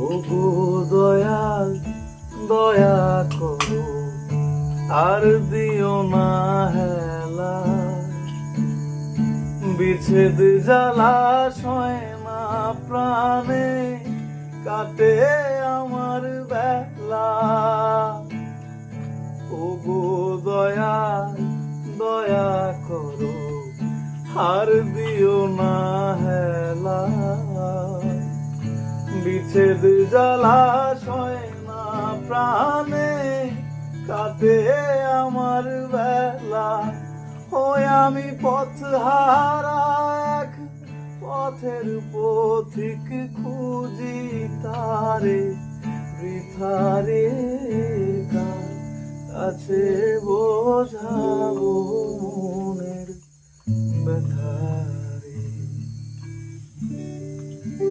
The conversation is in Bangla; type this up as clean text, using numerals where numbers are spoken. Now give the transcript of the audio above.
ওগো দয়াল দয়া করো, আর দিও না হেলা। বিচ্ছেদ জ্বালা সয় না প্রাণে, কাটে আমার বেলা। ওগো দয়াল দয়া করো, আর দিও না হেলা। বিচ্ছেদ জ্বালা সয় না প্রাণে, কাটে আমার বেলা। ওই আমি পথহারা এক পথের পথিক, খুঁজি তারে বৃথারে কাছে বোঝাবো।